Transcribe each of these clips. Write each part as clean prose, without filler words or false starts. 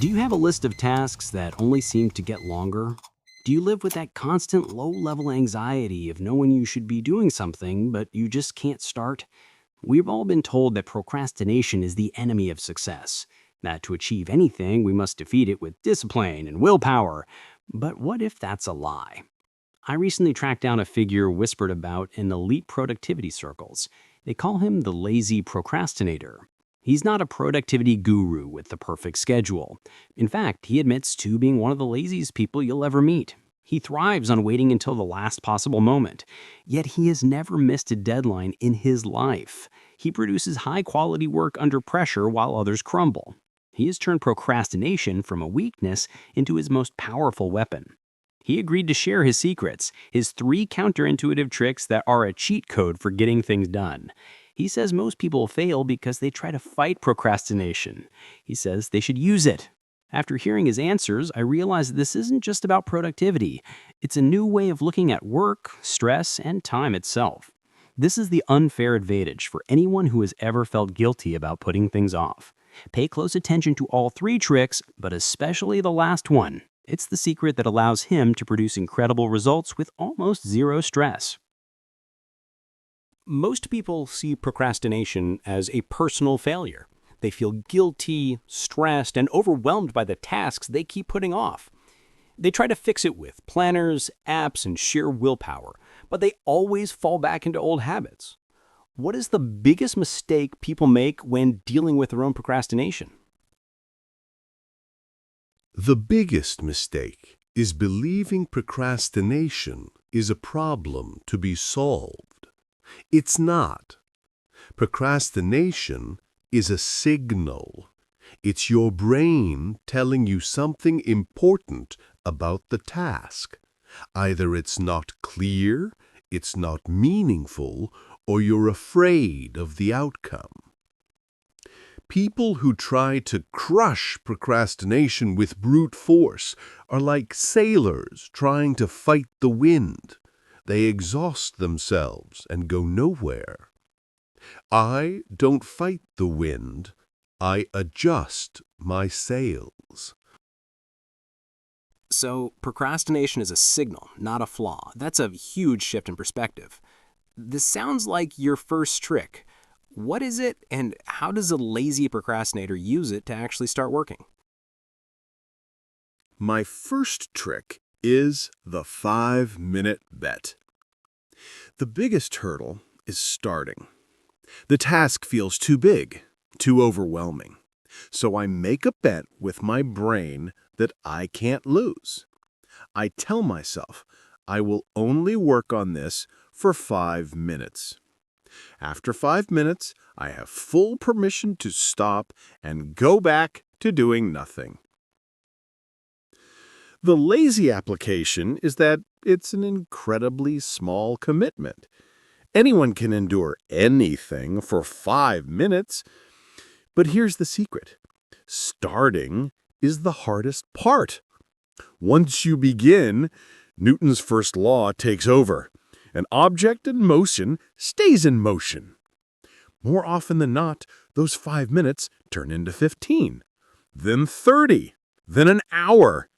Do you have a list of tasks that only seem to get longer? Do you live with that constant low-level anxiety of knowing you should be doing something, but you just can't start? We've all been told that procrastination is the enemy of success, that to achieve anything, we must defeat it with discipline and willpower. But what if that's a lie? I recently tracked down a figure whispered about in elite productivity circles. They call him the lazy procrastinator. He's not a productivity guru with the perfect schedule. In fact, he admits to being one of the laziest people you'll ever meet. He thrives on waiting until the last possible moment. Yet he has never missed a deadline in his life. He produces high-quality work under pressure while others crumble. He has turned procrastination from a weakness into his most powerful weapon. He agreed to share his secrets, his 3 counterintuitive tricks that are a cheat code for getting things done. He says most people fail because they try to fight procrastination. He says they should use it. After hearing his answers, I realized this isn't just about productivity. It's a new way of looking at work, stress, and time itself. This is the unfair advantage for anyone who has ever felt guilty about putting things off. Pay close attention to all 3 tricks, but especially the last one. It's the secret that allows him to produce incredible results with almost zero stress. Most people see procrastination as a personal failure. They feel guilty, stressed, and overwhelmed by the tasks they keep putting off. They try to fix it with planners, apps, and sheer willpower, but they always fall back into old habits. What is the biggest mistake people make when dealing with their own procrastination? The biggest mistake is believing procrastination is a problem to be solved. It's not. Procrastination is a signal. It's your brain telling you something important about the task. Either it's not clear, it's not meaningful, or you're afraid of the outcome. People who try to crush procrastination with brute force are like sailors trying to fight the wind. They exhaust themselves and go nowhere. I don't fight the wind. I adjust my sails. So, procrastination is a signal, not a flaw. That's a huge shift in perspective. This sounds like your first trick. What is it, and how does a lazy procrastinator use it to actually start working? My first trick is the 5-minute bet. The biggest hurdle is starting. The task feels too big, too overwhelming. So I make a bet with my brain that I can't lose. I tell myself I will only work on this for 5 minutes. After 5 minutes, I have full permission to stop and go back to doing nothing. The lazy application is that it's an incredibly small commitment. Anyone can endure anything for 5 minutes. But here's the secret. Starting is the hardest part. Once you begin, Newton's first law takes over. An object in motion stays in motion. More often than not, those 5 minutes turn into 15, then 30, then an hour.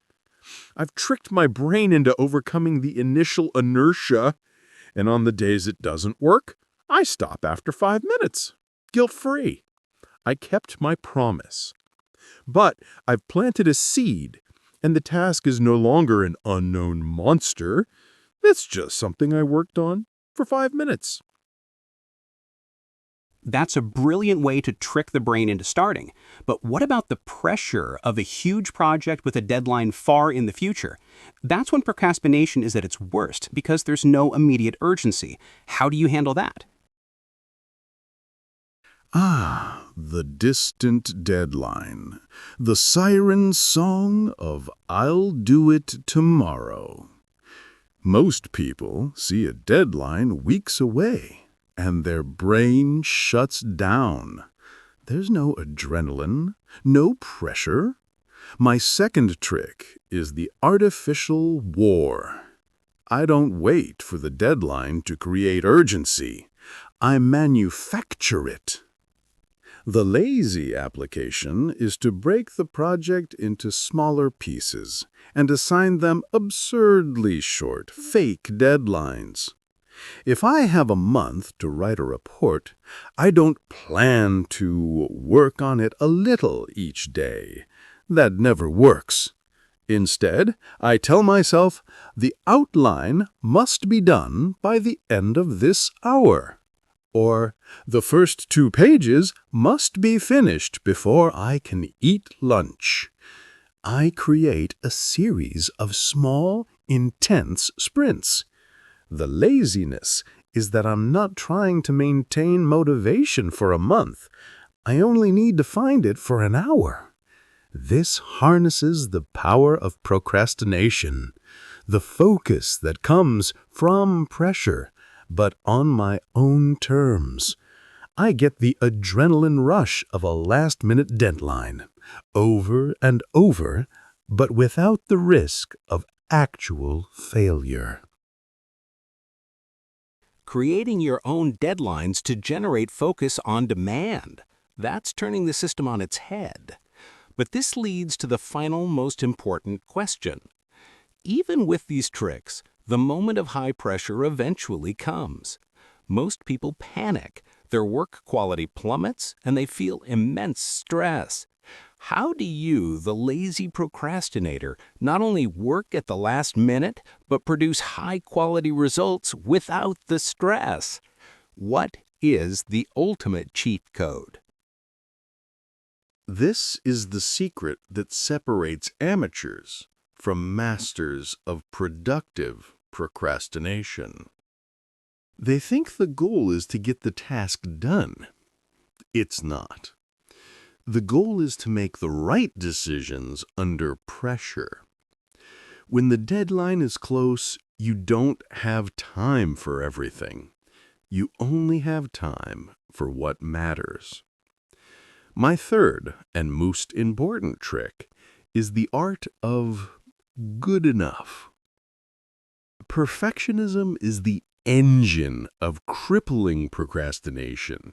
I've tricked my brain into overcoming the initial inertia, and on the days it doesn't work, I stop after 5 minutes, guilt-free. I kept my promise. But I've planted a seed, and the task is no longer an unknown monster. It's just something I worked on for 5 minutes. That's a brilliant way to trick the brain into starting. But what about the pressure of a huge project with a deadline far in the future? That's when procrastination is at its worst because there's no immediate urgency. How do you handle that? The distant deadline. The siren song of I'll do it tomorrow. Most people see a deadline weeks away, and their brain shuts down. There's no adrenaline, no pressure. My second trick is the artificial war. I don't wait for the deadline to create urgency. I manufacture it. The lazy application is to break the project into smaller pieces and assign them absurdly short, fake deadlines. If I have a month to write a report, I don't plan to work on it a little each day. That never works. Instead, I tell myself the outline must be done by the end of this hour. Or, the first 2 pages must be finished before I can eat lunch. I create a series of small, intense sprints. The laziness is that I'm not trying to maintain motivation for a month. I only need to find it for an hour. This harnesses the power of procrastination, the focus that comes from pressure, but on my own terms. I get the adrenaline rush of a last-minute deadline, over and over, but without the risk of actual failure. Creating your own deadlines to generate focus on demand. That's turning the system on its head. But this leads to the final, most important question. Even with these tricks, the moment of high pressure eventually comes. Most people panic, their work quality plummets, and they feel immense stress. How do you, the lazy procrastinator, not only work at the last minute, but produce high-quality results without the stress? What is the ultimate cheat code? This is the secret that separates amateurs from masters of productive procrastination. They think the goal is to get the task done. It's not. The goal is to make the right decisions under pressure. When the deadline is close, you don't have time for everything. You only have time for what matters. My third and most important trick is the art of good enough. Perfectionism is the engine of crippling procrastination.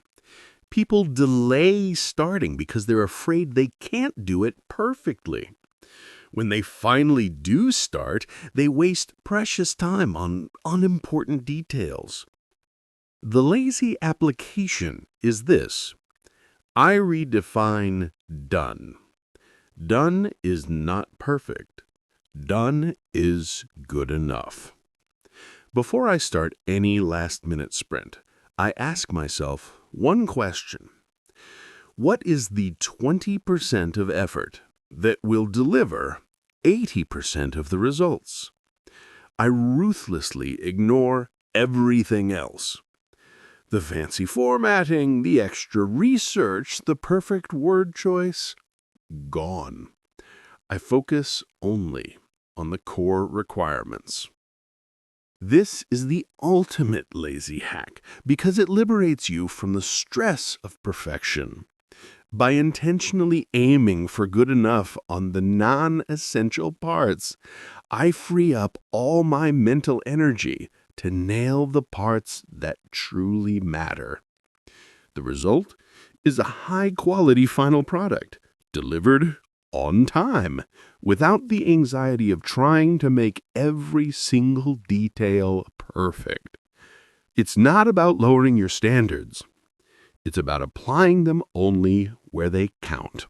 People delay starting because they're afraid they can't do it perfectly. When they finally do start, they waste precious time on unimportant details. The lazy application is this. I redefine done. Done is not perfect. Done is good enough. Before I start any last-minute sprint, I ask myself one question. What is the 20% of effort that will deliver 80% of the results? I ruthlessly ignore everything else. The fancy formatting, the extra research, the perfect word choice, gone. I focus only on the core requirements. This is the ultimate lazy hack because it liberates you from the stress of perfection. By intentionally aiming for good enough on the non-essential parts, I free up all my mental energy to nail the parts that truly matter. The result is a high-quality final product, delivered on time, without the anxiety of trying to make every single detail perfect. It's not about lowering your standards. It's about applying them only where they count.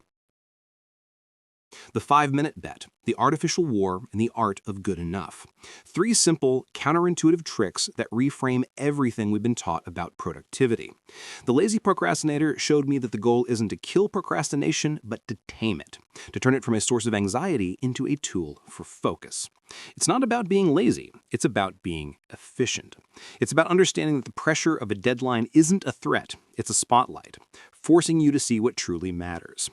The 5-minute bet, the artificial war, and the art of good enough. 3 simple, counterintuitive tricks that reframe everything we've been taught about productivity. The lazy procrastinator showed me that the goal isn't to kill procrastination, but to tame it, to turn it from a source of anxiety into a tool for focus. It's not about being lazy, it's about being efficient. It's about understanding that the pressure of a deadline isn't a threat, it's a spotlight, forcing you to see what truly matters.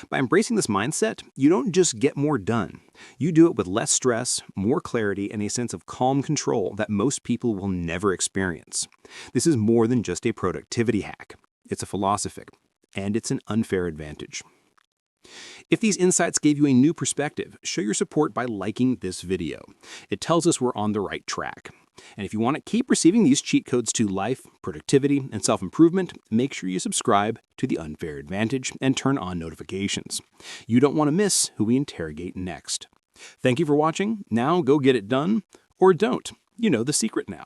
By embracing this mindset, you don't just get more done. You do it with less stress, more clarity, and a sense of calm control that most people will never experience. This is more than just a productivity hack. It's a philosophy, and it's an unfair advantage. If these insights gave you a new perspective, show your support by liking this video. It tells us we're on the right track. And if you want to keep receiving these cheat codes to life, productivity, and self-improvement, make sure you subscribe to The Unfair Advantage and turn on notifications. You don't want to miss who we interrogate next. Thank you for watching. Now go get it done, or don't. You know the secret now.